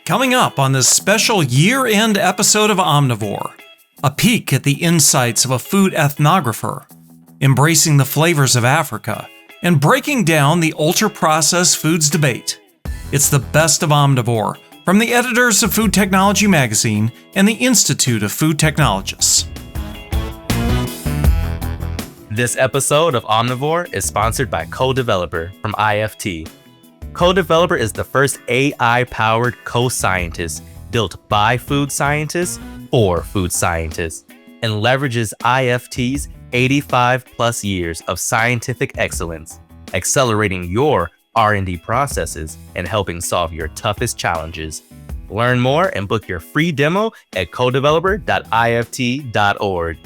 Coming up on this special year-end episode of Omnivore, a peek at the insights of a food ethnographer, embracing the flavors of Africa, and breaking down the ultra-processed foods debate. It's the best of Omnivore from the editors of Food Technology Magazine and the Institute of Food Technologists. This episode of Omnivore is sponsored by CoDeveloper from IFT. CoDeveloper is the first AI-powered co-scientist built by food scientists for food scientists and leverages IFT's 85-plus years of scientific excellence, accelerating your R&D processes and helping solve your toughest challenges. Learn more and book your free demo at codeveloper.ift.org.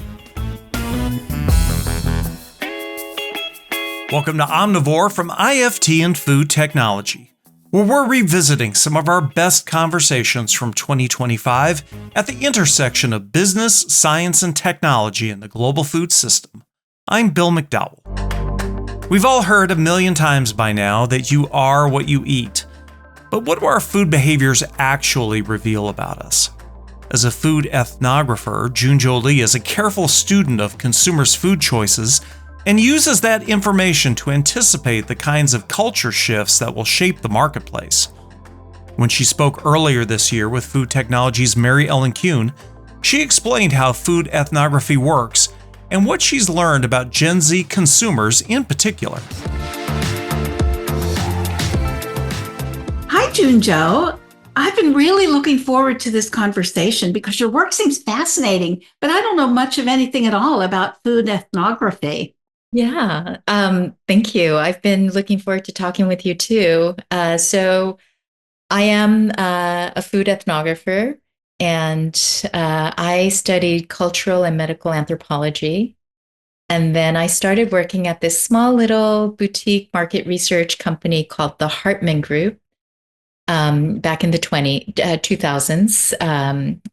Welcome to Omnivore from IFT and Food Technology, where we're revisiting some of our best conversations from 2025 at the intersection of business, science, and technology in the global food system. I'm Bill McDowell. We've all heard a million times by now that you are what you eat. But what do our food behaviors actually reveal about us? As a food ethnographer, Junjo Lee is a careful student of consumers' food choices and uses that information to anticipate the kinds of culture shifts that will shape the marketplace. When she spoke earlier this year with Food Technology's Mary Ellen Kuhn, she explained how food ethnography works and what she's learned about Gen Z consumers in particular. Hi, Junjo. I've been really looking forward to this conversation because your work seems fascinating, but I don't know much of anything at all about food ethnography. Yeah, thank you. I've been looking forward to talking with you too. So I am a food ethnographer, and I studied cultural and medical anthropology. And then I started working at this small little boutique market research company called the Hartman Group back in the 2000s.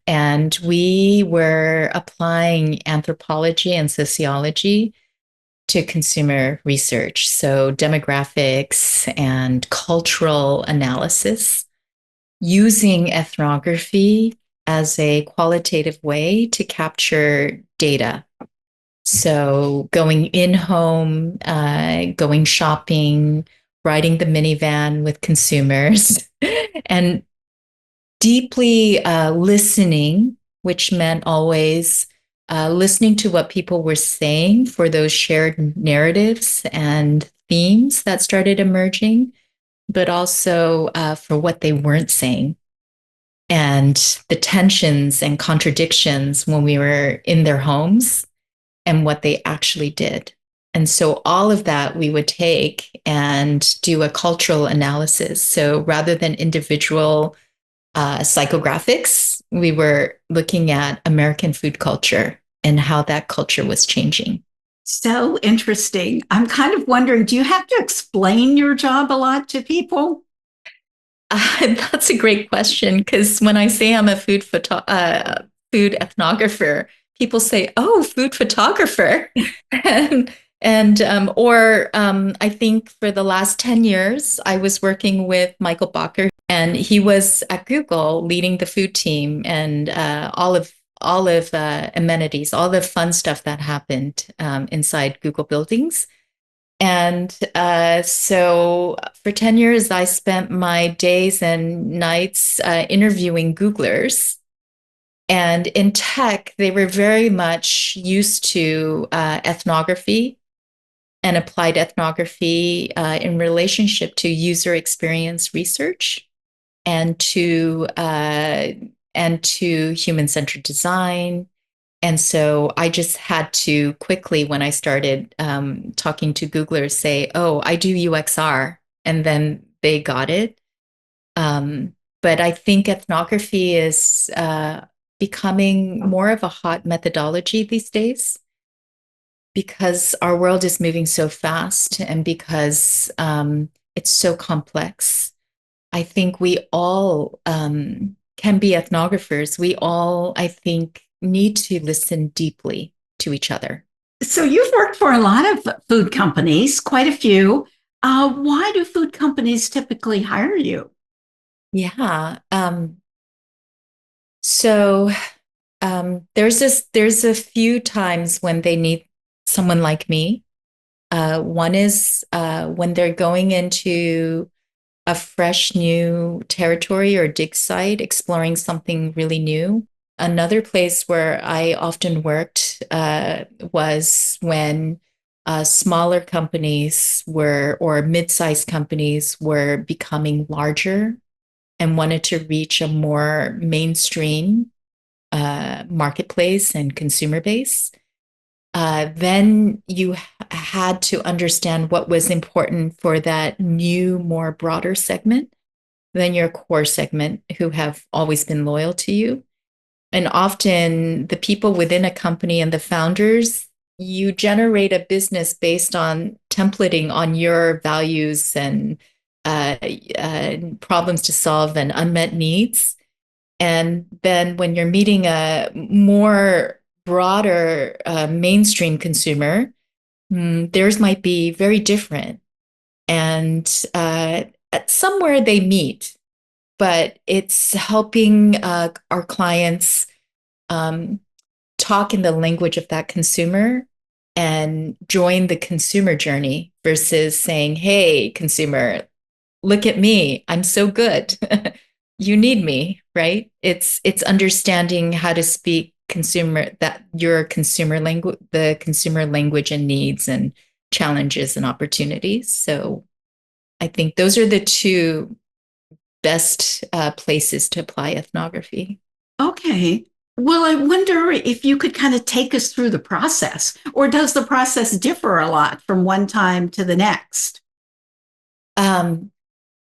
And we were applying anthropology and sociology to consumer research, so demographics and cultural analysis, using ethnography as a qualitative way to capture data. So going in-home, going shopping, riding the minivan with consumers, and deeply listening, which meant always listening to what people were saying for those shared narratives and themes that started emerging, but also for what they weren't saying and the tensions and contradictions when we were in their homes and what they actually did. And so all of that we would take and do a cultural analysis. So rather than individual psychographics, we were looking at American food culture and how that culture was changing. So interesting. I'm kind of wondering, do you have to explain your job a lot to people? That's a great question, because when I say I'm a food ethnographer, people say, "Oh, food photographer," or I think for the last 10 years, I was working with Michael Bacher, and he was at Google leading the food team and all of amenities, all the fun stuff that happened inside Google buildings. And so for 10 years, I spent my days and nights interviewing Googlers. And in tech, they were very much used to ethnography and applied ethnography in relationship to user experience research and to human-centered design. And so I just had to quickly, when I started talking to Googlers, say, "Oh, I do UXR," and then they got it. But I think ethnography is becoming more of a hot methodology these days because our world is moving so fast and because it's so complex. I think we all can be ethnographers. We all, I think, need to listen deeply to each other. So you've worked for a lot of food companies, quite a few. Why do food companies typically hire you? Yeah. So there's a few times when they need someone like me. One is when they're going into a fresh new territory or dig site, exploring something really new. Another place where I often worked was when smaller companies or mid-sized companies were becoming larger and wanted to reach a more mainstream marketplace and consumer base. Then you had to understand what was important for that new, more broader segment than your core segment who have always been loyal to you. And often the people within a company and the founders, you generate a business based on templating on your values and problems to solve and unmet needs. And then when you're meeting a more broader mainstream consumer, theirs might be very different. And somewhere they meet, but it's helping our clients um, talk in the language of that consumer and join the consumer journey versus saying, hey, consumer, look at me. I'm so good. You need me, right? It's understanding how to speak consumer that your consumer language, the consumer language and needs and challenges and opportunities. So I think those are the two best places to apply ethnography. Okay. Well, I wonder if you could kind of take us through the process, or does the process differ a lot from one time to the next? Um,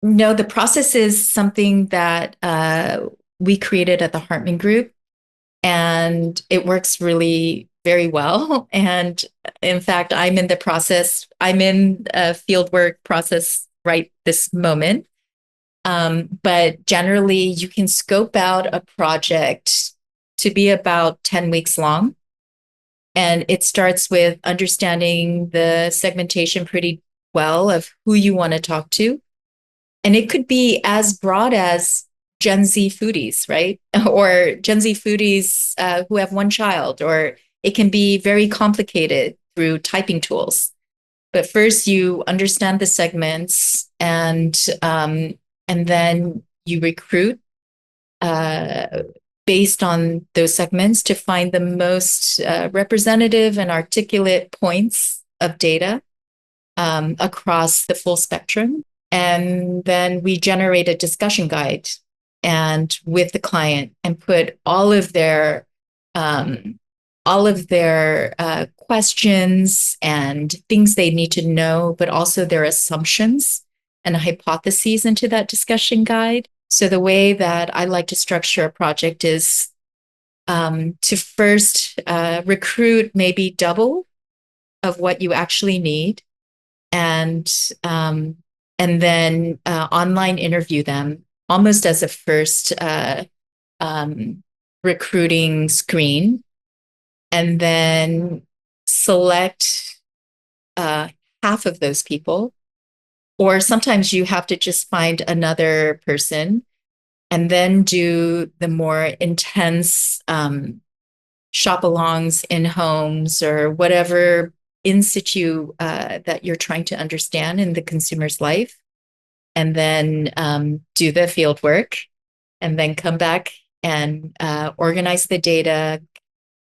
no, the process is something that we created at the Hartman Group, and it works really very well. And in fact, I'm in a fieldwork process right this moment. But generally, you can scope out a project to be about 10 weeks long. And it starts with understanding the segmentation pretty well of who you want to talk to. And it could be as broad as Gen Z foodies, right? Or Gen Z foodies who have one child, or it can be very complicated through typing tools. But first, you understand the segments, and then you recruit uh, based on those segments to find the most representative and articulate points of data across the full spectrum. And then we generate a discussion guide and with the client and put um, all of their questions and things they need to know, but also their assumptions and hypotheses into that discussion guide. So the way that I like to structure a project is to first recruit maybe double of what you actually need, and um, and then online interview them almost as a first um, recruiting screen, and then select uh, half of those people. Or sometimes you have to just find another person and then do the more intense shop alongs in homes or whatever in situ that you're trying to understand in the consumer's life. And then do the field work and then come back and organize the data,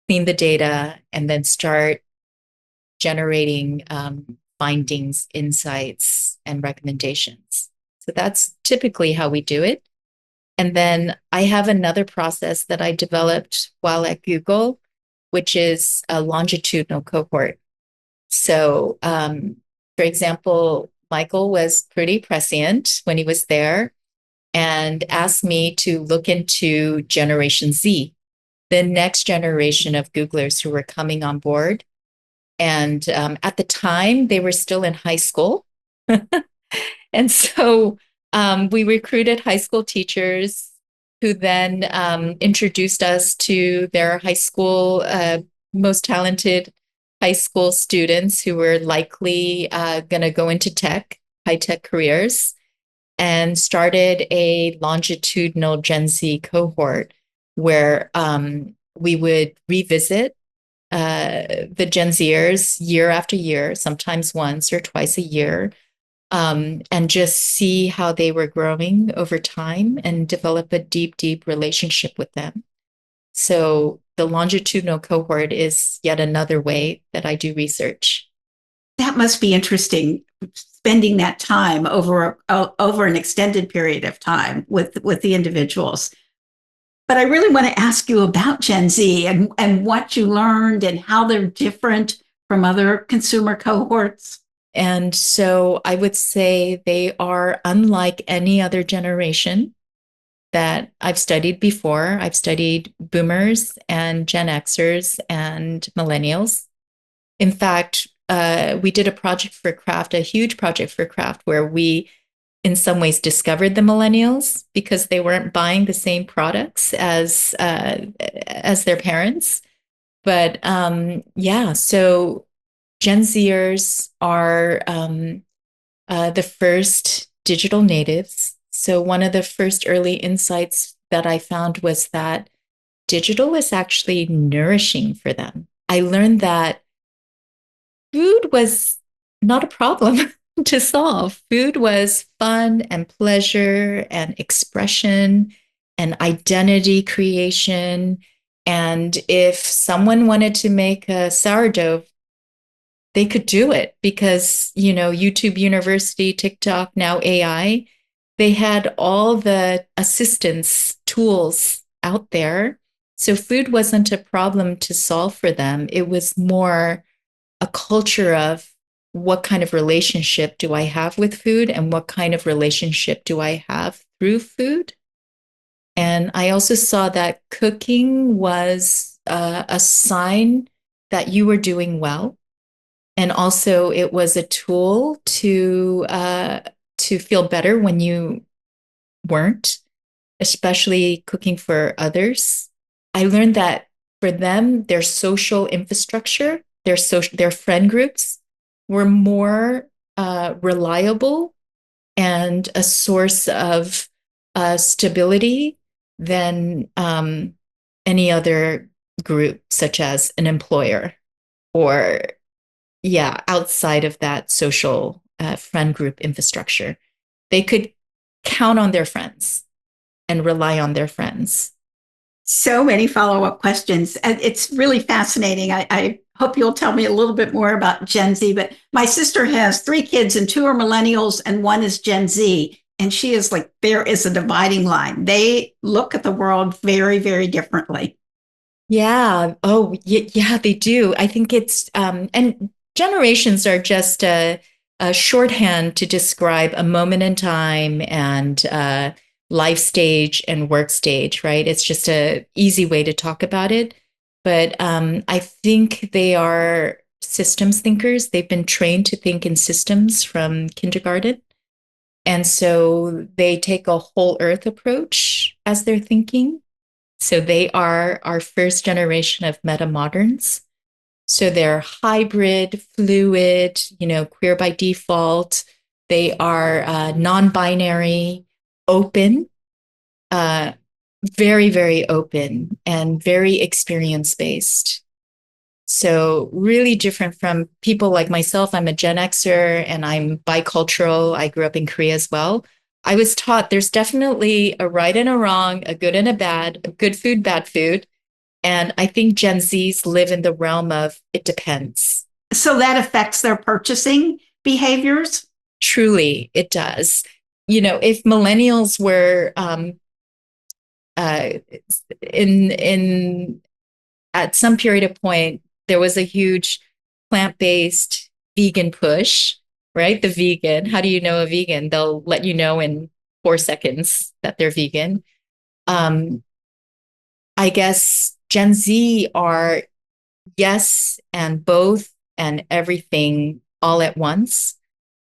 clean the data, and then start generating findings, insights, and recommendations. So that's typically how we do it. And then I have another process that I developed while at Google, which is a longitudinal cohort. So, for example, Michael was pretty prescient when he was there and asked me to look into Generation Z, the next generation of Googlers who were coming on board. And at the time, they were still in high school. And so we recruited high school teachers who then introduced us to their high school, most talented high school students who were likely going to go into tech, high tech careers. and started a longitudinal Gen Z cohort where we would revisit the Gen Zers year after year, sometimes once or twice a year, and just see how they were growing over time and develop a deep, deep relationship with them. So the longitudinal cohort is yet another way that I do research. That must be interesting, spending that time over an extended period of time with the individuals. But I really want to ask you about Gen Z and what you learned and how they're different from other consumer cohorts. And so I would say they are unlike any other generation that I've studied before. I've studied boomers and Gen Xers and millennials. In fact, we did a project for Kraft, a huge project for Kraft, where we, in some ways, discovered the millennials because they weren't buying the same products as their parents. But yeah, so Gen Zers are the first digital natives. So one of the first early insights that I found was that digital is actually nourishing for them. I learned that food was not a problem to solve. Food was fun and pleasure and expression and identity creation. And if someone wanted to make a sourdough, they could do it because, YouTube University, TikTok, now AI, they had all the assistance tools out there. So food wasn't a problem to solve for them. It was more a culture of what kind of relationship do I have with food and what kind of relationship do I have through food. And I also saw that cooking was a sign that you were doing well. And also it was a tool to feel better when you weren't, especially cooking for others. I learned that for them, their social infrastructure, their friend groups were more reliable and a source of stability than any other group, such as an employer or, yeah, outside of that social friend group infrastructure. They could count on their friends and rely on their friends. So many follow-up questions. And it's really fascinating. I hope you'll tell me a little bit more about Gen Z, but my sister has 3 kids and 2 are millennials and 1 is Gen Z. And she is like, there is a dividing line. They look at the world very, very differently. Yeah. Oh, yeah, they do. I think it's, and generations are just a shorthand to describe a moment in time and life stage and work stage, right? It's just a easy way to talk about it. But I think they are systems thinkers. They've been trained to think in systems from kindergarten. And so they take a whole earth approach as they're thinking. So they are our first generation of meta moderns. So they're hybrid, fluid, queer by default. They are non-binary, open, very, very open, and very experience-based. So really different from people like myself. I'm a Gen Xer and I'm bicultural. I grew up in Korea as well. I was taught there's definitely a right and a wrong, a good and a bad, a good food, bad food. And I think Gen Zs live in the realm of it depends. So that affects their purchasing behaviors? Truly, it does. If millennials were in at some period of point, there was a huge plant-based vegan push, right? The vegan. How do you know a vegan? They'll let you know in 4 seconds that they're vegan. I guess Gen Z are yes and both and everything all at once.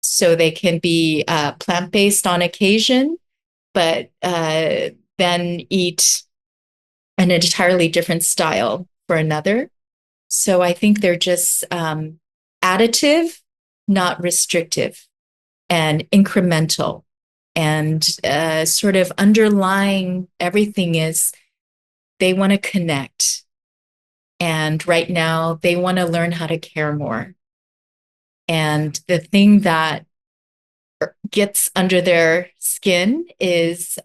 So they can be plant-based on occasion, but then eat an entirely different style for another. So I think they're just additive, not restrictive, and incremental. And sort of underlying everything is they want to connect. And right now, they want to learn how to care more. And the thing that gets under their skin is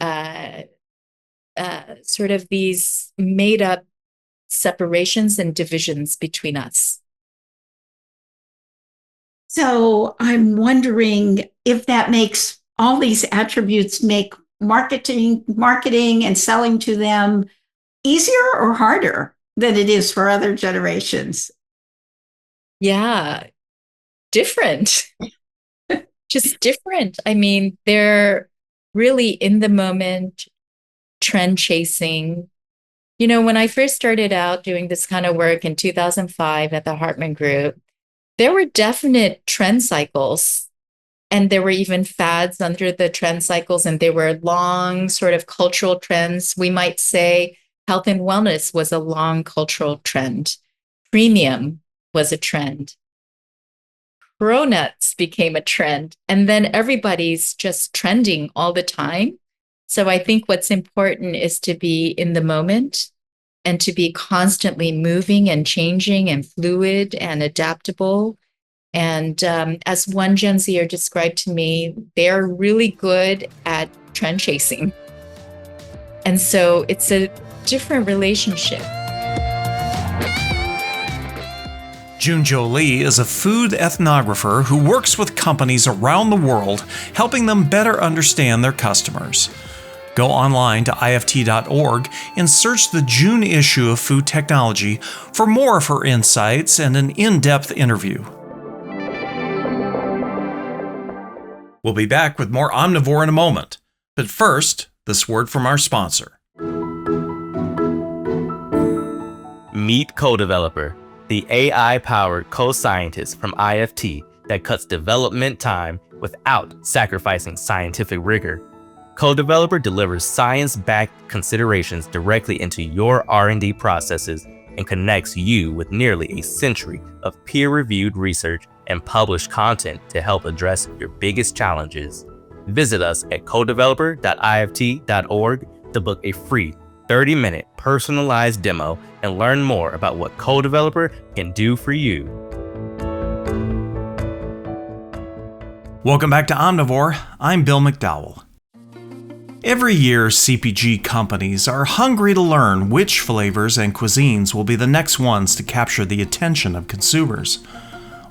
sort of these made up separations and divisions between us. So I'm wondering if that makes all these attributes make marketing and selling to them easier or harder than it is for other generations. Yeah, different. Just different. I mean, they're really in the moment, trend chasing. You know, when I first started out doing this kind of work in 2005 at the Hartman Group, there were definite trend cycles. And there were even fads under the trend cycles, and they were long sort of cultural trends. We might say health and wellness was a long cultural trend. Premium was a trend. Cronuts became a trend. And then everybody's just trending all the time. So I think what's important is to be in the moment and to be constantly moving and changing and fluid and adaptable. And as one Gen Zer described to me, they're really good at trend chasing. And so it's a different relationship. Junjo Lee is a food ethnographer who works with companies around the world, helping them better understand their customers. Go online to IFT.org and search the June issue of Food Technology for more of her insights and an in-depth interview. We'll be back with more Omnivore in a moment. But first, this word from our sponsor. Meet CoDeveloper, the AI-powered co-scientist from IFT that cuts development time without sacrificing scientific rigor. CoDeveloper delivers science-backed considerations directly into your R&D processes and connects you with nearly a century of peer-reviewed research and published content to help address your biggest challenges. Visit us at codeveloper.ift.org to book a free 30-minute personalized demo and learn more about what CoDeveloper can do for you. Welcome back to Omnivore. I'm Bill McDowell. Every year, CPG companies are hungry to learn which flavors and cuisines will be the next ones to capture the attention of consumers.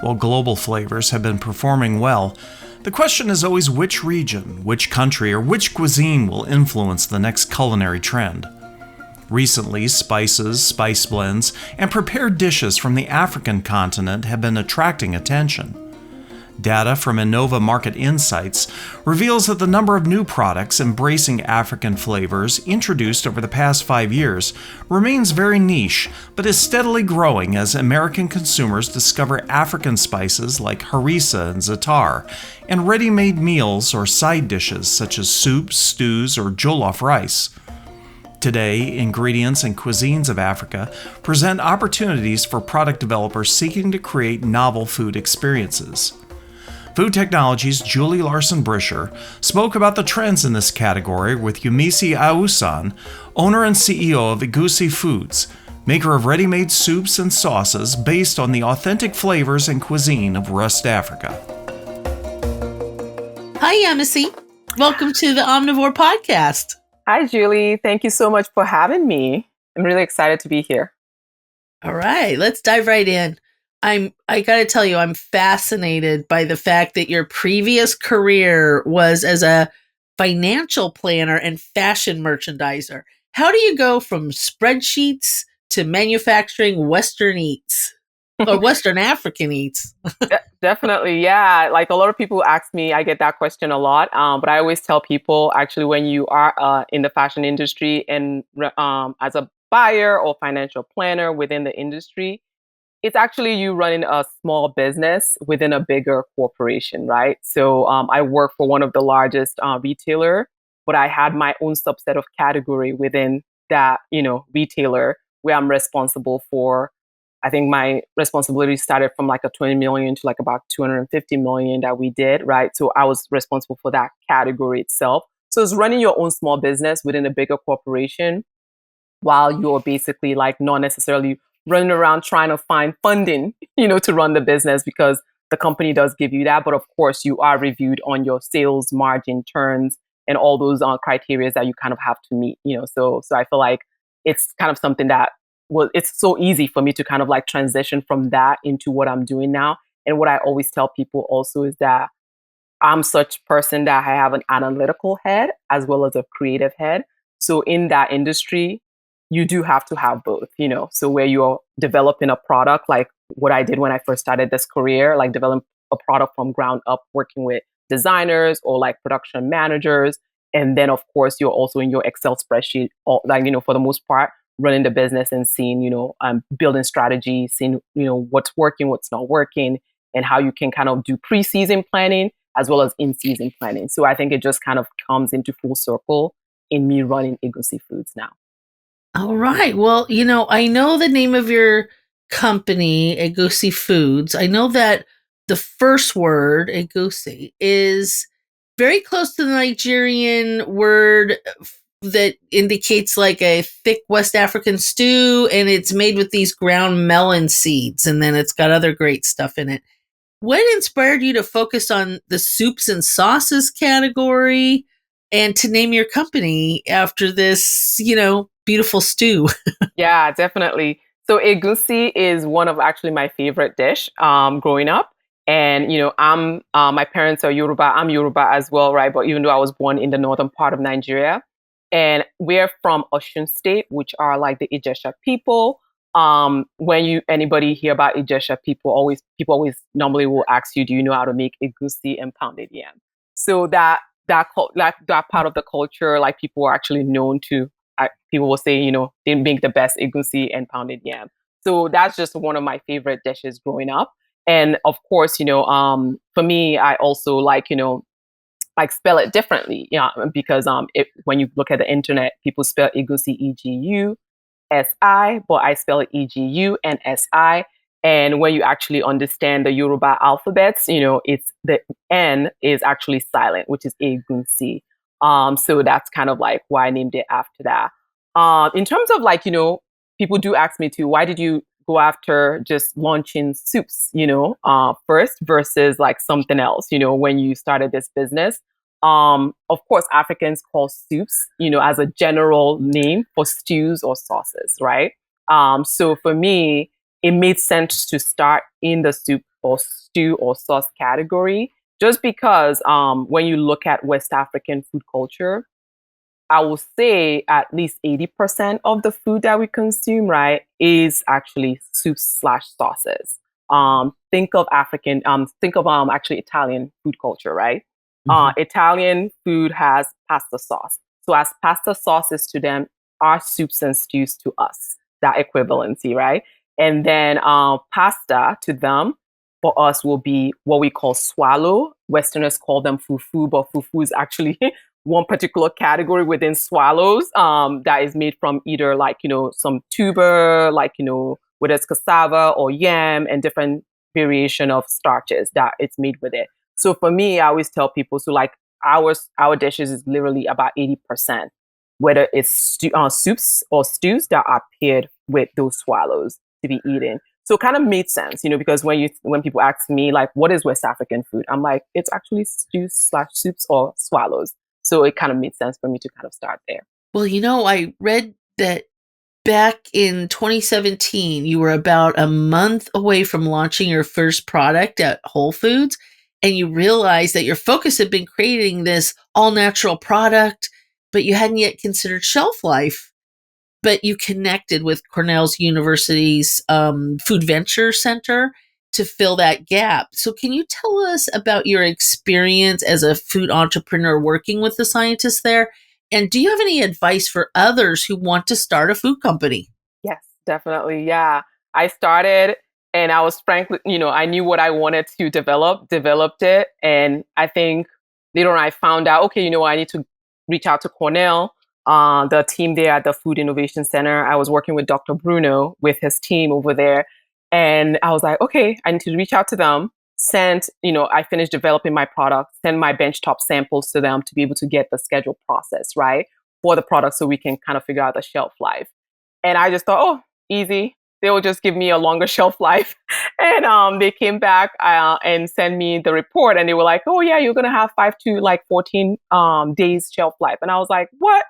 While global flavors have been performing well, the question is always which region, which country, or which cuisine will influence the next culinary trend. Recently, spices, spice blends, and prepared dishes from the African continent have been attracting attention. Data from Innova Market Insights reveals that the number of new products embracing African flavors introduced over the past 5 years remains very niche, but is steadily growing as American consumers discover African spices like harissa and za'atar, and ready-made meals or side dishes such as soups, stews, or jollof rice. Today, ingredients and cuisines of Africa present opportunities for product developers seeking to create novel food experiences. Food Technology's Julie Larson-Brisher spoke about the trends in this category with Yemisi Awosan, owner and CEO of Egunsi Foods, maker of ready-made soups and sauces based on the authentic flavors and cuisine of West Africa. Hi, Yemisi. Welcome to the Omnivore podcast. Hi, Julie. Thank you so much for having me. I'm really excited to be here. All right, let's dive right in. I got to tell you, I'm fascinated by the fact that your previous career was as a financial planner and fashion merchandiser. How do you go from spreadsheets to manufacturing Western eats or Western African eats? Definitely. Yeah. Like a lot of people ask me, I get that question a lot. But I always tell people actually, when you are in the fashion industry and as a buyer or financial planner within the industry, it's actually you running a small business within a bigger corporation, right? So I work for one of the largest retailer, but I had my own subset of category within that, retailer where I'm responsible for I think my responsibility started from like a 20 million to like about 250 million that we did, right? So I was responsible for that category itself. So it's running your own small business within a bigger corporation while you're basically like not necessarily running around trying to find funding, to run the business, because the company does give you that. But of course, you are reviewed on your sales margin turns and all those criteria that you kind of have to meet, So I feel like it's kind of something that it's so easy for me to kind of like transition from that into what I'm doing now. And what I always tell people also is that I'm such a person that I have an analytical head as well as a creative head. So in that industry, you do have to have both. So where you're developing a product, like what I did when I first started this career, like developing a product from ground up, working with designers or like production managers. And then of course, you're also in your Excel spreadsheet, or like, for the most part, running the business and seeing, building strategy, seeing, what's working, what's not working, and how you can kind of do pre-season planning as well as in-season planning. So I think it just kind of comes into full circle in me running Egunsi Foods now. All right. Well, I know the name of your company, Egunsi Foods. I know that the first word, Egusi, is very close to the Nigerian word that indicates like a thick West African stew, and it's made with these ground melon seeds, and then it's got other great stuff in it. What inspired you to focus on the soups and sauces category and to name your company after this, beautiful stew? Yeah, definitely. So egusi is one of actually my favorite dish growing up. And, my parents are Yoruba. I'm Yoruba as well, right? But even though I was born in the northern part of Nigeria, and we're from Osun State, which are like the Ijesha people. When anybody hear about Ijesha people always normally will ask you, do you know how to make egusi and pounded yam? So that part of the culture, like people are actually known to. People will say, they make the best egusi and pounded yam. So that's just one of my favorite dishes growing up. And of course, for me, I also like spell it differently, because when you look at the internet, people spell egusi EGUSI, but I spell it EGUNSI. And when you actually understand the Yoruba alphabets, it's the N is actually silent, which is egunsi. So that's kind of like why I named it after that. In terms of like, people do ask me too, why did you go after just launching soups, first versus like something else, when you started this business? Of course, Africans call soups, as a general name for stews or sauces, right? So for me, it made sense to start in the soup or stew or sauce category, just because when you look at West African food culture, I will say at least 80% of the food that we consume, right, is actually soups/sauces. Think of actually Italian food culture, right? Italian food has pasta sauce. So as pasta sauces to them are soups and stews to us, that equivalency, right? And then pasta to them for us will be what we call swallow. Westerners call them fufu, but fufu is actually one particular category within swallows that is made from either like, some tuber, like, whether it's cassava or yam and different variation of starches that it's made with it. So for me, I always tell people, so like our dishes is literally about 80%, whether it's soups or stews that are paired with those swallows to be eaten. So it kind of made sense, because when people ask me like, what is West African food? I'm like, it's actually stews/soups or swallows. So it kind of made sense for me to kind of start there. Well, I read that back in 2017, you were about a month away from launching your first product at Whole Foods, and you realized that your focus had been creating this all natural product, but you hadn't yet considered shelf life. But you connected with Cornell's University's Food Venture Center to fill that gap. So can you tell us about your experience as a food entrepreneur working with the scientists there? And do you have any advice for others who want to start a food company? Yes, definitely. Yeah. I started and I was frankly, I knew what I wanted to developed it. And I think later on I found out, okay, I need to reach out to Cornell, the team there at the Food Innovation Center. I was working with Dr. Bruno with his team over there. And I was like, okay, I need to reach out to them. I finished developing my product, send my benchtop samples to them to be able to get the schedule process, right, for the product so we can kind of figure out the shelf life. And I just thought, oh, easy. They will just give me a longer shelf life. And they came back and sent me the report, and they were like, oh, yeah, you're going to have 5 to 14 days shelf life. And I was like, what?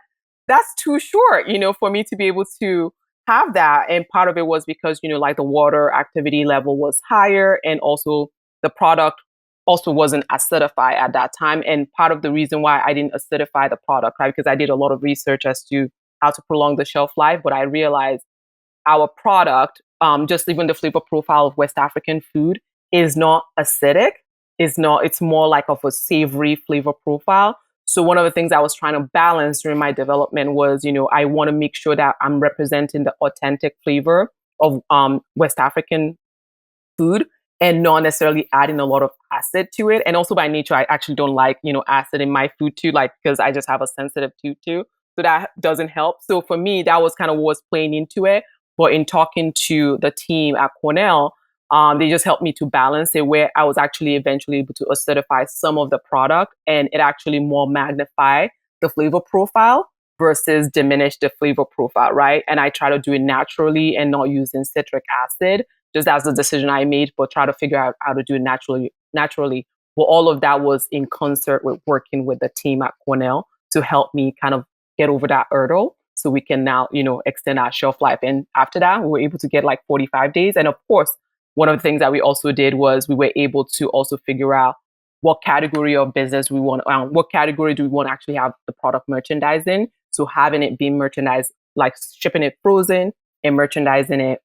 That's too short, for me to be able to have that. And part of it was because, like the water activity level was higher, and also the product also wasn't acidified at that time. And part of the reason why I didn't acidify the product, right, because I did a lot of research as to how to prolong the shelf life, but I realized our product, just even the flavor profile of West African food, is not acidic. It's more like of a savory flavor profile. So one of the things I was trying to balance during my development was, I want to make sure that I'm representing the authentic flavor of West African food and not necessarily adding a lot of acid to it. And also by nature, I actually don't like, acid in my food too, like, because I just have a sensitive tooth too. So that doesn't help. So for me, that was kind of what was playing into it. But in talking to the team at Cornell, they just helped me to balance it, where I was actually eventually able to acidify some of the product, and it actually more magnify the flavor profile versus diminish the flavor profile, right? And I try to do it naturally and not using citric acid, just as the decision I made, but try to figure out how to do it naturally. But all of that was in concert with working with the team at Cornell to help me kind of get over that hurdle so we can now, extend our shelf life. And after that, we were able to get like 45 days. And of course, one of the things that we also did was we were able to also figure out what category of business we want, what category do we want to actually have the product merchandise in. So having it being merchandised, like shipping it frozen and merchandising it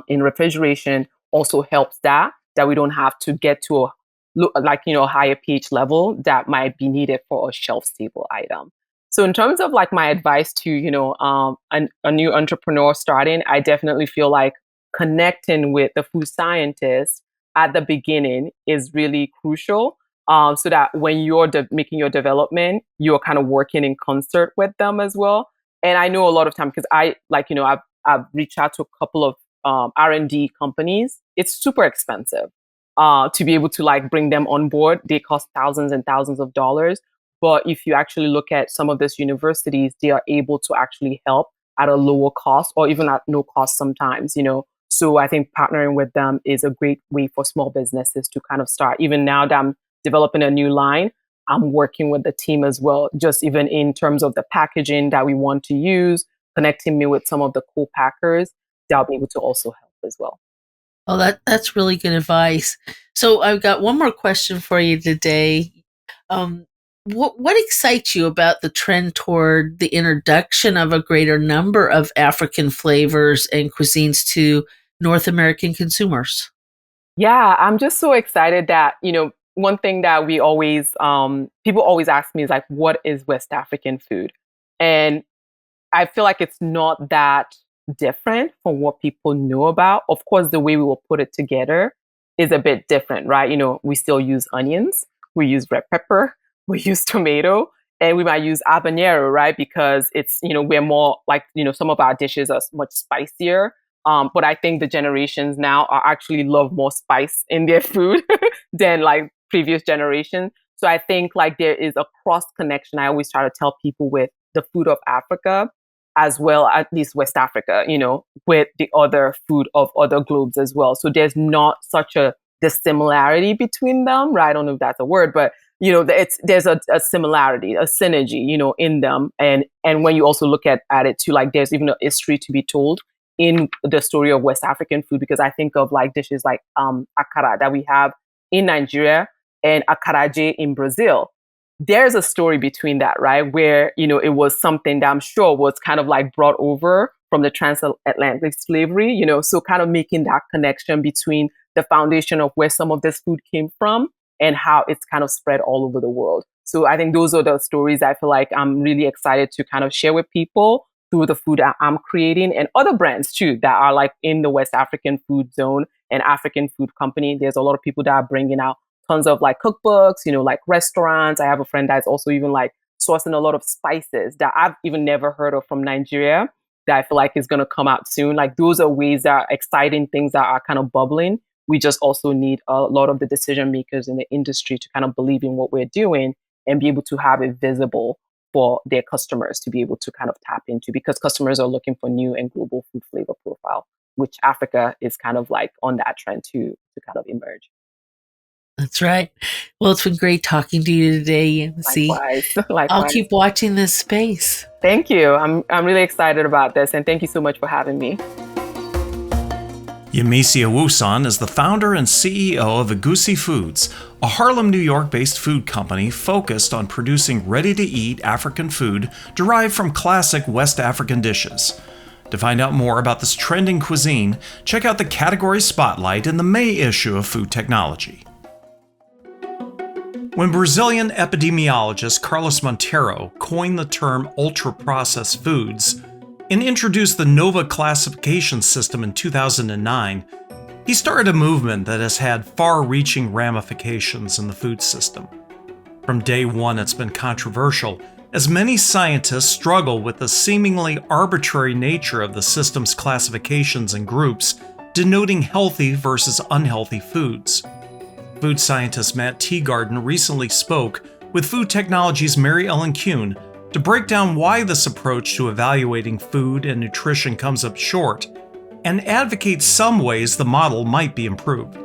in refrigeration also helps that we don't have to get to a higher pH level that might be needed for a shelf stable item. So in terms of like my advice to a new entrepreneur starting, I definitely feel like connecting with the food scientist at the beginning is really crucial. So that when you're making your development, you're kind of working in concert with them as well. And I know a lot of time because I've reached out to a couple of R&D companies. It's super expensive to be able to like bring them on board. They cost thousands and thousands of dollars. But if you actually look at some of these universities, they are able to actually help at a lower cost or even at no cost sometimes, So I think partnering with them is a great way for small businesses to kind of start. Even now that I'm developing a new line, I'm working with the team as well, just even in terms of the packaging that we want to use, connecting me with some of the co-packers that'll be able to also help as well. Oh, that's really good advice. So I've got one more question for you today. What excites you about the trend toward the introduction of a greater number of African flavors and cuisines to North American consumers? Yeah, I'm just so excited that, one thing that we always, people always ask me is like, what is West African food? And I feel like it's not that different from what people know about. Of course, the way we will put it together is a bit different, right? We still use onions, we use red pepper, we use tomato, and we might use habanero, right? Because it's, we're more like, some of our dishes are much spicier. But I think the generations now are actually love more spice in their food than like previous generations. So I think like there is a cross connection. I always try to tell people with the food of Africa as well, at least West Africa, with the other food of other globes as well. So there's not such a dissimilarity between them, right? I don't know if that's a word, but there's a similarity, a synergy, in them. And when you also look at it too, like there's even a history to be told in the story of West African food, because I think of like dishes like akara that we have in Nigeria and akaraje in Brazil. There's a story between that, right? Where, it was something that I'm sure was kind of like brought over from the transatlantic slavery, so kind of making that connection between the foundation of where some of this food came from and how it's kind of spread all over the world. So I think those are the stories I feel like I'm really excited to kind of share with people through the food that I'm creating, and other brands too that are like in the West African food zone and African food company. There's a lot of people that are bringing out tons of like cookbooks, like restaurants. I have a friend that's also even like sourcing a lot of spices that I've even never heard of from Nigeria that I feel like is going to come out soon. Like those are ways that are exciting things that are kind of bubbling. We just also need a lot of the decision makers in the industry to kind of believe in what we're doing and be able to have it visible for their customers to be able to kind of tap into, because customers are looking for new and global food flavor profile, which Africa is kind of like on that trend to kind of emerge. That's right. Well, it's been great talking to you today, Yemisi. Likewise. I'll keep watching this space. Thank you. I'm really excited about this, and thank you so much for having me. Yemisi Awosan is the founder and CEO of Egunsi Foods, a Harlem, New York-based food company focused on producing ready-to-eat African food derived from classic West African dishes. To find out more about this trending cuisine, check out the category spotlight in the May issue of Food Technology. When Brazilian epidemiologist Carlos Monteiro coined the term ultra-processed foods and introduced the NOVA classification system in 2009, he started a movement that has had far-reaching ramifications in the food system. From day one, it's been controversial, as many scientists struggle with the seemingly arbitrary nature of the system's classifications and groups, denoting healthy versus unhealthy foods. Food scientist Matt Teegarden recently spoke with Food Technology's Mary Ellen Kuhn to break down why this approach to evaluating food and nutrition comes up short, and advocate some ways the model might be improved.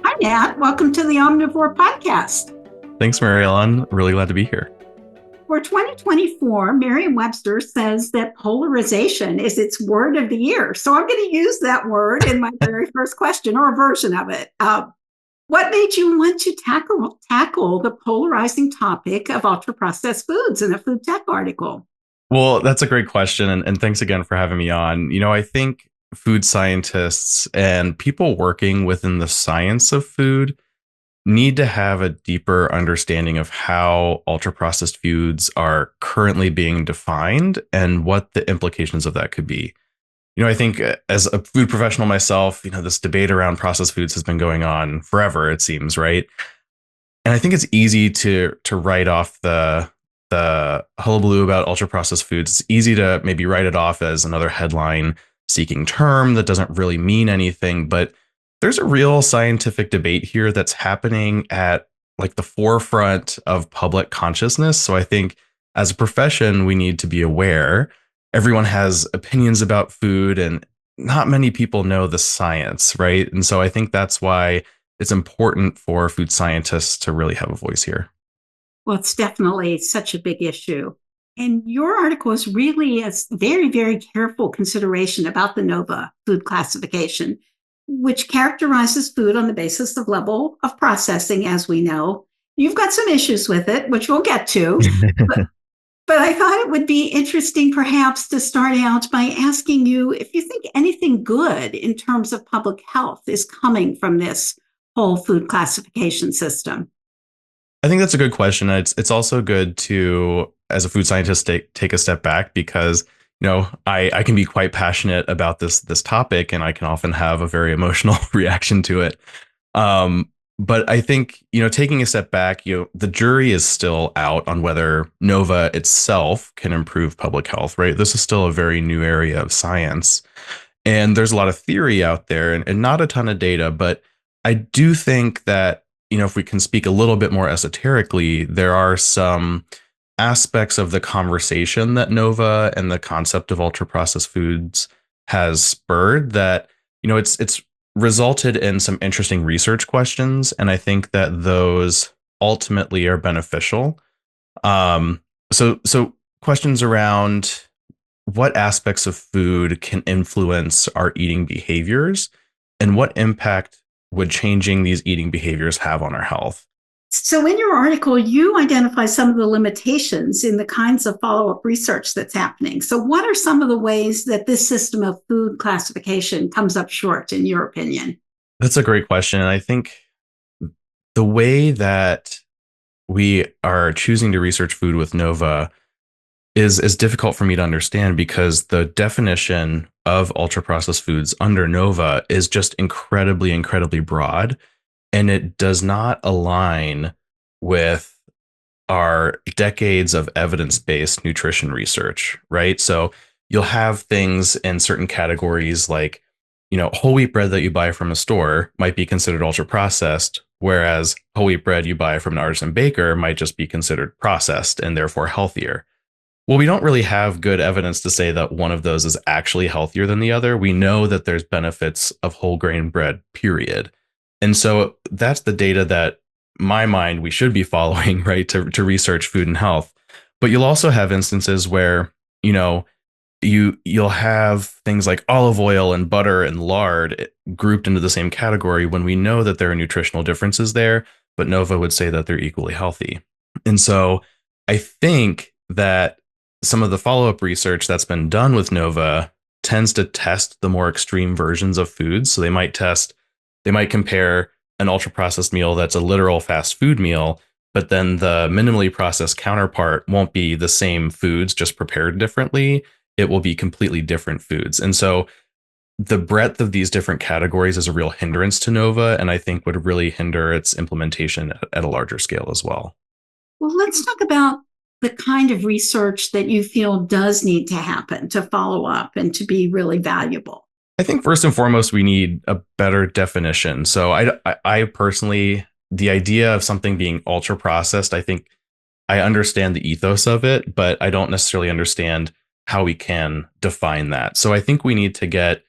Hi, Matt. Welcome to the Omnivore podcast. Thanks, Mary Ellen. Really glad to be here. For 2024, Merriam-Webster says that polarization is its word of the year. So I'm going to use that word in my very first question, or a version of it. What made you want to tackle the polarizing topic of ultra-processed foods in a food tech article? Well, that's a great question. And thanks again for having me on. I think food scientists and people working within the science of food need to have a deeper understanding of how ultra-processed foods are currently being defined and what the implications of that could be. I think as a food professional myself, this debate around processed foods has been going on forever, it seems, right? And I think it's easy to write off the hullabaloo about ultra-processed foods. It's easy to maybe write it off as another headline-seeking term that doesn't really mean anything, but there's a real scientific debate here that's happening at like the forefront of public consciousness. So I think as a profession, we need to be aware. Everyone has opinions about food and not many people know the science, right? And so I think that's why it's important for food scientists to really have a voice here. Well, it's definitely such a big issue. And your article is really a very, very careful consideration about the NOVA food classification, which characterizes food on the basis of level of processing, as we know. You've got some issues with it, which we'll get to. But I thought it would be interesting perhaps to start out by asking you if you think anything good in terms of public health is coming from this whole food classification system. I think that's a good question. It's also good to, as a food scientist, take a step back because I can be quite passionate about this topic, and I can often have a very emotional reaction to it. But I think, taking a step back, the jury is still out on whether NOVA itself can improve public health, right? This is still a very new area of science. And there's a lot of theory out there and not a ton of data. But I do think that, if we can speak a little bit more esoterically, there are some aspects of the conversation that NOVA and the concept of ultra processed foods has spurred that, it's resulted in some interesting research questions. And I think that those ultimately are beneficial. So questions around what aspects of food can influence our eating behaviors and what impact would changing these eating behaviors have on our health? So in your article, you identify some of the limitations in the kinds of follow-up research that's happening. So what are some of the ways that this system of food classification comes up short, in your opinion? That's a great question. And I think the way that we are choosing to research food with NOVA is difficult for me to understand because the definition of ultra-processed foods under NOVA is just incredibly, incredibly broad. And it does not align with are decades of evidence-based nutrition research, right? So you'll have things in certain categories like, whole wheat bread that you buy from a store might be considered ultra processed, whereas whole wheat bread you buy from an artisan baker might just be considered processed and therefore healthier. Well, we don't really have good evidence to say that one of those is actually healthier than the other. We know that there's benefits of whole grain bread, period. And so that's the data that my mind we should be following, right, to research food and health. But you'll also have instances where, you'll have things like olive oil and butter and lard grouped into the same category when we know that there are nutritional differences there, but Nova would say that they're equally healthy. And so I think that some of the follow-up research that's been done with Nova tends to test the more extreme versions of foods. So they might compare an ultra-processed meal that's a literal fast food meal, but then the minimally processed counterpart won't be the same foods, just prepared differently. It will be completely different foods. And so the breadth of these different categories is a real hindrance to Nova, and I think would really hinder its implementation at a larger scale as well. Well, let's talk about the kind of research that you feel does need to happen to follow up and to be really valuable. I think first and foremost, we need a better definition. So I personally, the idea of something being ultra processed, I think I understand the ethos of it, but I don't necessarily understand how we can define that. So I think we need to get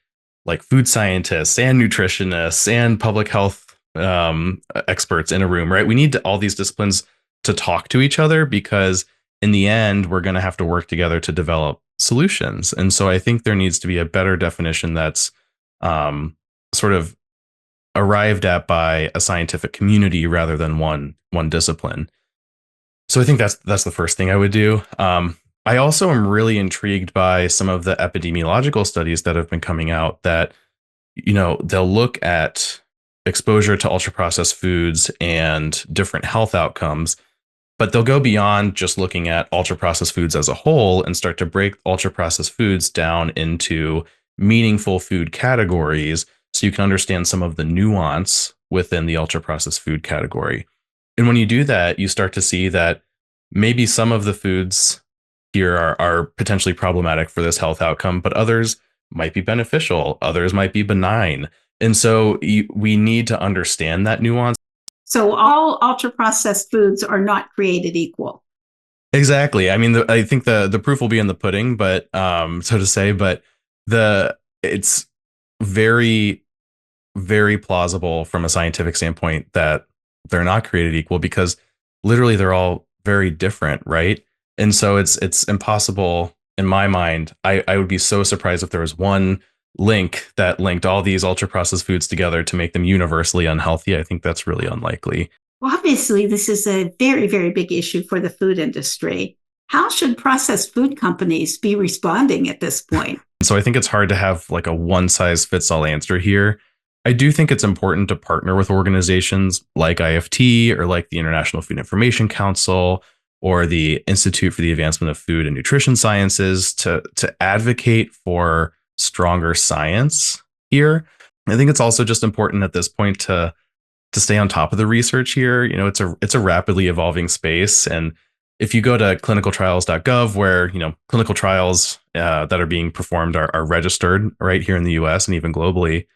like food scientists and nutritionists and public health experts in a room, right? We need all these disciplines to talk to each other, because in the end, we're going to have to work together to develop solutions. And so I think there needs to be a better definition that's sort of arrived at by a scientific community rather than one discipline. So I think that's the first thing I would do. I also am really intrigued by some of the epidemiological studies that have been coming out that, they'll look at exposure to ultra processed foods and different health outcomes, but they'll go beyond just looking at ultra processed foods as a whole and start to break ultra processed foods down into meaningful food categories so you can understand some of the nuance within the ultra processed food category. And when you do that, you start to see that maybe some of the foods here are potentially problematic for this health outcome, but others might be beneficial, others might be benign. And so we need to understand that nuance. So all ultra-processed foods are not created equal. Exactly. I mean, I think the proof will be in the pudding, but so to say, but it's very, very plausible from a scientific standpoint that they're not created equal, because literally they're all very different, right? And so it's impossible in my mind. I would be so surprised if there was one link that linked all these ultra processed foods together to make them universally unhealthy. I think that's really unlikely. Well, obviously, this is a very, very big issue for the food industry. How should processed food companies be responding at this point? So I think it's hard to have like a one size fits all answer here. I do think it's important to partner with organizations like IFT or like the International Food Information Council or the Institute for the Advancement of Food and Nutrition Sciences to advocate for stronger science here. I think it's also just important at this point to stay on top of the research here. It's a rapidly evolving space, and if you go to clinicaltrials.gov, where clinical trials that are being performed are registered right here in the US and even globally,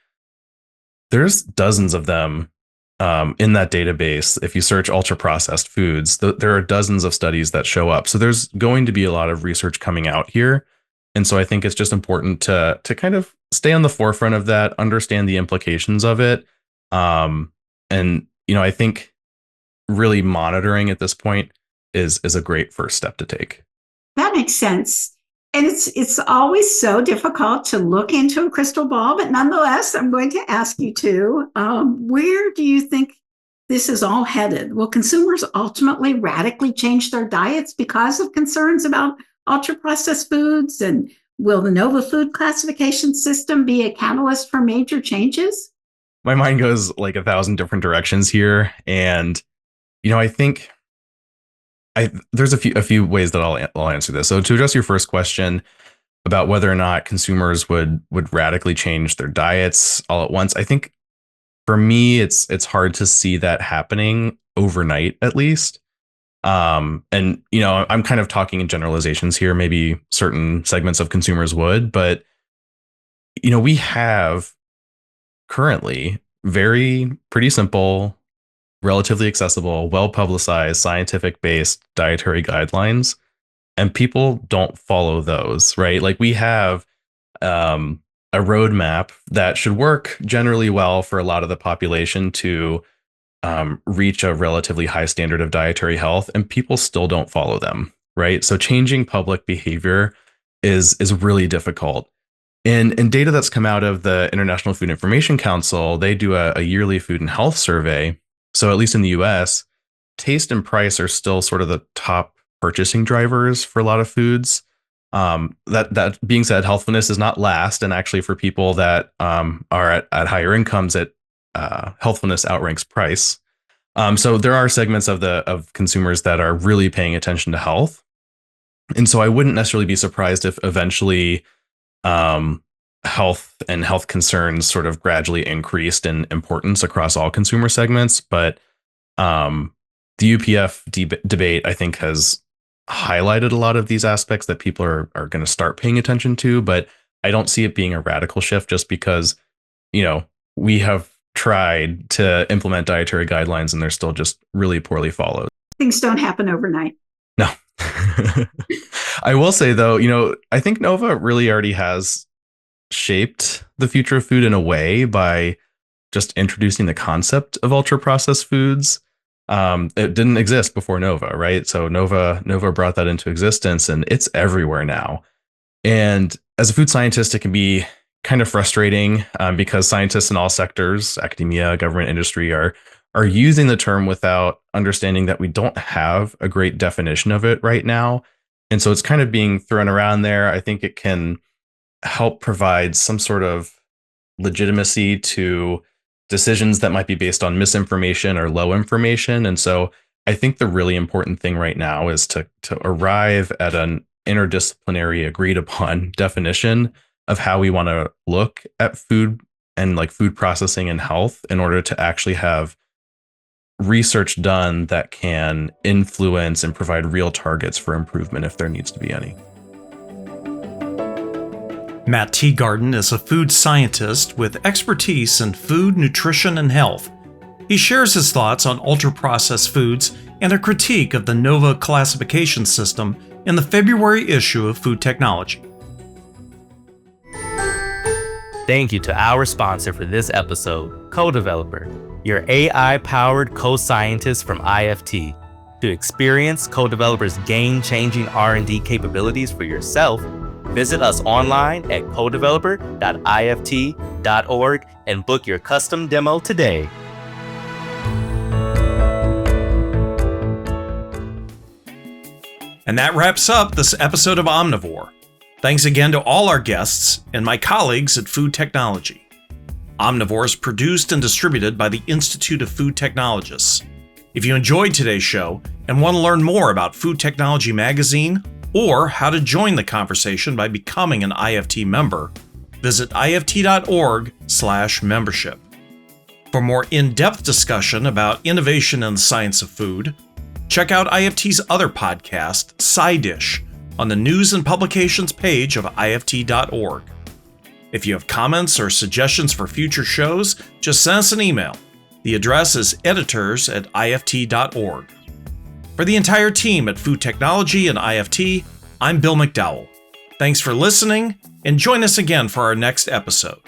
there's dozens of them in that database. If you search ultra processed foods, there are dozens of studies that show up. So there's going to be a lot of research coming out here. And so I think it's just important to kind of stay on the forefront of that, understand the implications of it. And I think really monitoring at this point is a great first step to take. That makes sense. And it's always so difficult to look into a crystal ball, but nonetheless, I'm going to ask you where do you think this is all headed? Will consumers ultimately radically change their diets because of concerns about ultra-processed foods? And will the Nova food classification system be a catalyst for major changes? My mind goes like 1,000 different directions here. And, I think there's a few ways that I'll answer this. So to address your first question about whether or not consumers would radically change their diets all at once, I think for me, it's hard to see that happening overnight, at least. And, I'm kind of talking in generalizations here, maybe certain segments of consumers would, but, we have currently pretty simple, relatively accessible, well publicized, scientific based dietary guidelines, and people don't follow those, right? Like we have a roadmap that should work generally well for a lot of the population to reach a relatively high standard of dietary health, and people still don't follow them, right? So changing public behavior is really difficult. In data that's come out of the International Food Information Council, they do a yearly food and health survey. So at least in the US, taste and price are still sort of the top purchasing drivers for a lot of foods. That being said, healthfulness is not last, and actually for people that are at higher incomes, healthfulness outranks price. So there are segments of consumers that are really paying attention to health, and so I wouldn't necessarily be surprised if eventually health and health concerns sort of gradually increased in importance across all consumer segments. But the UPF debate, I think, has highlighted a lot of these aspects that people are going to start paying attention to. But I don't see it being a radical shift just because, we have tried to implement dietary guidelines and they're still just really poorly followed. Things don't happen overnight. No. I will say, though, I think Nova really already has shaped the future of food in a way by just introducing the concept of ultra processed foods. It didn't exist before Nova, right? So Nova brought that into existence, and it's everywhere now. And as a food scientist, it can be kind of frustrating because scientists in all sectors, academia, government, industry, are using the term without understanding that we don't have a great definition of it right now. And so it's kind of being thrown around there. I think it can help provide some sort of legitimacy to decisions that might be based on misinformation or low information. And so I think the really important thing right now is to arrive at an interdisciplinary agreed upon definition of how we want to look at food and like food processing and health in order to actually have research done that can influence and provide real targets for improvement if there needs to be any. Matt Teegarden is a food scientist with expertise in food, nutrition, and health. He shares his thoughts on ultra-processed foods and a critique of the NOVA classification system in the February issue of Food Technology. Thank you to our sponsor for this episode, CoDeveloper, your AI-powered co-scientist from IFT. To experience CoDeveloper's game-changing R&D capabilities for yourself, visit us online at codeveloper.ift.org and book your custom demo today. And that wraps up this episode of Omnivore. Thanks again to all our guests and my colleagues at Food Technology. Omnivore is produced and distributed by the Institute of Food Technologists. If you enjoyed today's show and want to learn more about Food Technology Magazine or how to join the conversation by becoming an IFT member, visit ift.org/membership. For more in-depth discussion about innovation in the science of food, check out IFT's other podcast, Side Dish, on the News and Publications page of ift.org. If you have comments or suggestions for future shows, just send us an email. The address is editors@ift.org. For the entire team at Food Technology and IFT, I'm Bill McDowell. Thanks for listening, and join us again for our next episode.